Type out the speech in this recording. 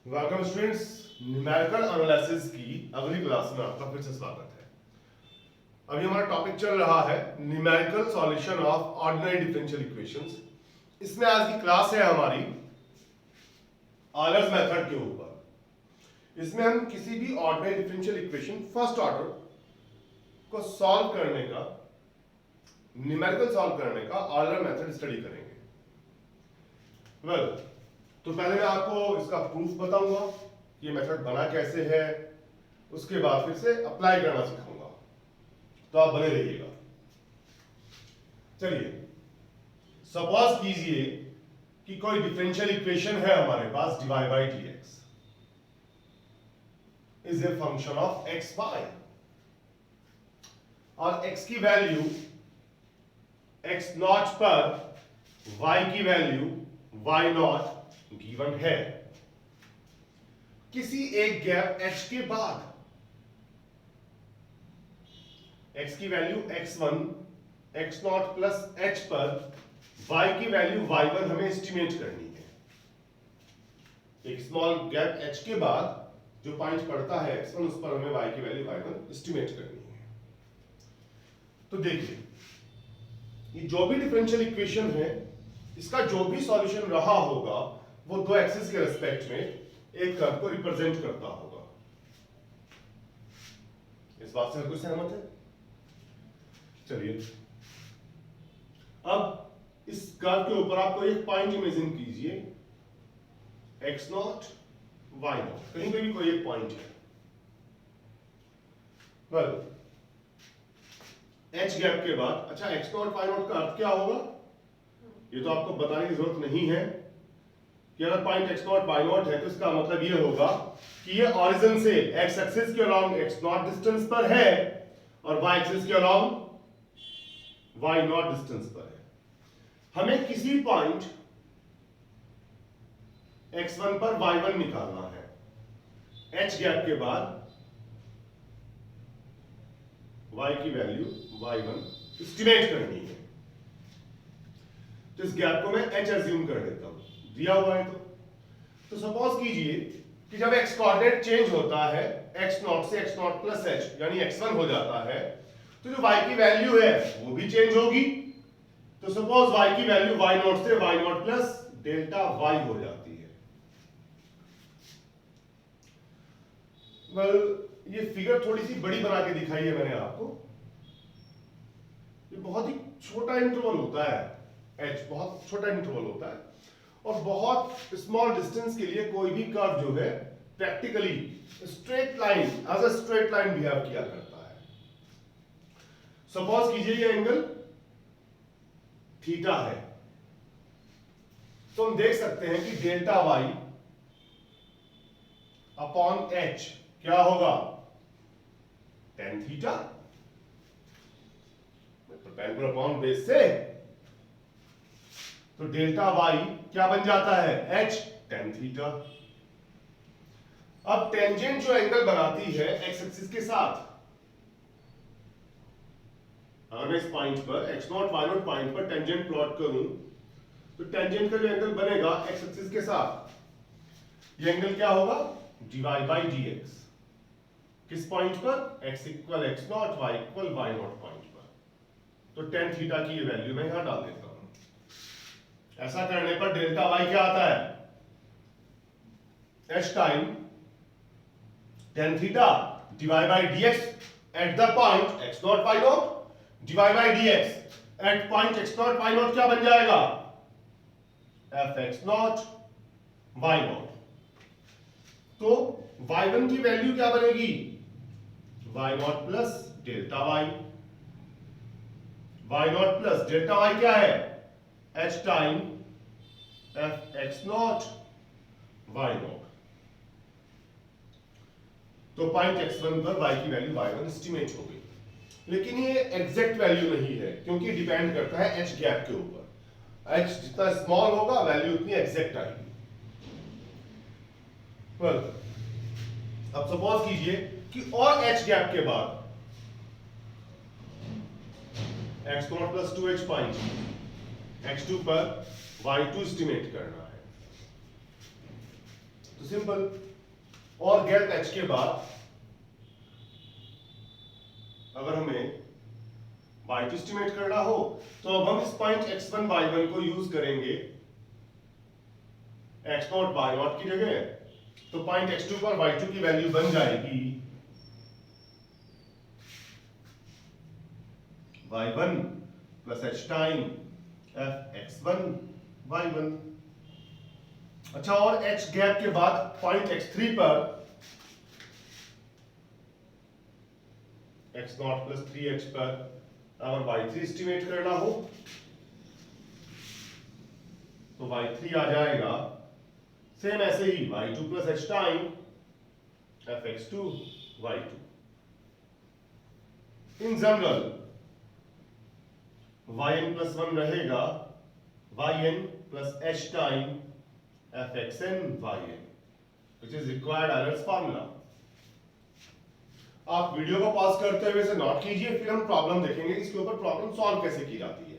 Welcome students, numerical analysis की अगली class में आपका फिर से स्वागत है। अभी हमारा टॉपिक चल रहा है numerical solution of ordinary differential equations. इसमें आज की क्लास है हमारी ऑयलर्स मेथड के ऊपर। इसमें हम किसी भी ordinary differential equation first order को सॉल्व करने का, न्यूमेरिकल सॉल्व करने का ऑयलर मेथड स्टडी करेंगे। तो पहले मैं आपको इसका प्रूफ बताऊंगा, ये मेथड बना कैसे है, उसके बाद फिर से अप्लाई करना सिखाऊंगा, तो आप बने रहिएगा। चलिए, सपोज कीजिए कि कोई डिफरेंशियल इक्वेशन है हमारे पास, dy by dx is a function of x y, और x की वैल्यू x नॉट पर y की वैल्यू y नॉट गिवन है। किसी एक गैप h के बाद x की value x1 x not plus h पर y की वैल्यू y1 हमें एस्टिमेट करनी है। एक स्मॉल गैप h के बाद जो पॉइंट पड़ता है x1, उस पर हमें y की वैल्यू y1 एस्टिमेट करनी है। तो देखिए, ये जो भी डिफरेंशियल इक्वेशन है, इसका जो भी सॉल्यूशन रहा होगा वो दो एक्सिस के रेस्पेक्ट में एक कर्व को रिप्रेजेंट करता होगा। इस बात से हर कोई सहमत है? चलिए, अब इस कर्व के ऊपर आपको एक पॉइंट इमेजिन कीजिए, x नॉट y नॉट, कहीं पे भी कोई एक पॉइंट है। वेल, h गैप के बाद, अच्छा x नॉट y नॉट का अर्थ क्या होगा ये तो आपको बताने की जरूरत नहीं है कि अगर point x nought y not है तो इसका मतलब ये होगा कि ये ओरिजिन से x एक्सिस के अराउंड x नॉट डिस्टेंस पर है और y एक्सिस के अराउंड y नॉट डिस्टेंस पर है। हमें किसी पॉइंट x1 पर y1 निकालना है। h गैप के बाद y की वैल्यू y1 एस्टिमेट करनी है। तो इस गैप को मैं h अज्यूम कर लेता हूं, दिया हुआ है। तो सपोज कीजिए कि जब x कोऑर्डिनेट चेंज होता है x नॉट से x नॉट प्लस h यानी x1 हो जाता है, तो जो y की वैल्यू है वो भी चेंज होगी। तो सपोज y की वैल्यू y नॉट से y not plus delta y हो जाती है। वेल, ये फिगर थोड़ी सी बड़ी बना के दिखाई है मैंने आपको। ये बहुत ही छोटा इंटरवल होता है, h बहुत छोटा इंटरवल होता है, और बहुत स्मॉल डिस्टेंस के लिए कोई भी कर्व जो है practically straight line, as a straight line behave किया करता है। सपोज कीजिए ये एंगल थीटा है, तो हम देख सकते हैं कि डेल्टा y अपॉन h क्या होगा, tan theta, perpendicular upon base से। तो डेल्टा y क्या बन जाता है, h tan थीटा। अब टेंजेंट जो एंगल बनाती है x एक्सिस के साथ, अगर मैं इस पॉइंट पर x nought y not point पर टेंजेंट प्लॉट करूं, तो टेंजेंट का जो एंगल बनेगा x एक्सिस के साथ, ये एंगल क्या होगा, dy by dx। किस पॉइंट पर, x equal x nought, y equal y not point पर। तो tan थीटा की ये वैल्यू मैं यहां डाल देता हूं। ऐसा करने पर डेल्टा y क्या आता है, h time tan theta dy by dx at the point x nought y nought, dy by dx at point x nought y nought क्या बन जाएगा, fx नॉट y नॉट। तो y1 की वैल्यू क्या बनेगी, y not plus delta y, y not plus delta y क्या है, h time fx not y not. तो पॉइंट x1 पर y की वैल्यू y1 एस्टिमेट हो गई। लेकिन ये एग्जैक्ट वैल्यू नहीं है, क्योंकि डिपेंड करता है h गैप के ऊपर। h जितना स्मॉल होगा वैल्यू उतनी एग्जैक्ट आएगी। वेल, अब सपोज कीजिए कि और h गैप के बाद x not plus 2h point x2 पर y2 एस्टिमेट करना है। तो सिंपल। और गैप h के बाद अगर हमें y2 एस्टिमेट करना हो तो अब हम इस पॉइंट x1 y1 को यूज करेंगे x0 y0 की जगह। तो पॉइंट x2 पर y2 की वैल्यू बन जाएगी y1 plus h time f x1 y1। अच्छा, और h गैप के बाद पॉइंट x3 पर x0 प्लस 3h पर अगर y3 एस्टिमेट करना हो तो y3 आ जाएगा सेम ऐसे ही y2 plus h time fx2 y2। In general yn plus 1 रहेगा yn plus h time fxn yn, which is required Euler's formula। आप वीडियो को पॉज करते हुए इसे नोट कीजिए, फिर हम प्रॉब्लम देखेंगे इसके ऊपर प्रॉब्लम सॉल्व कैसे की जाती है।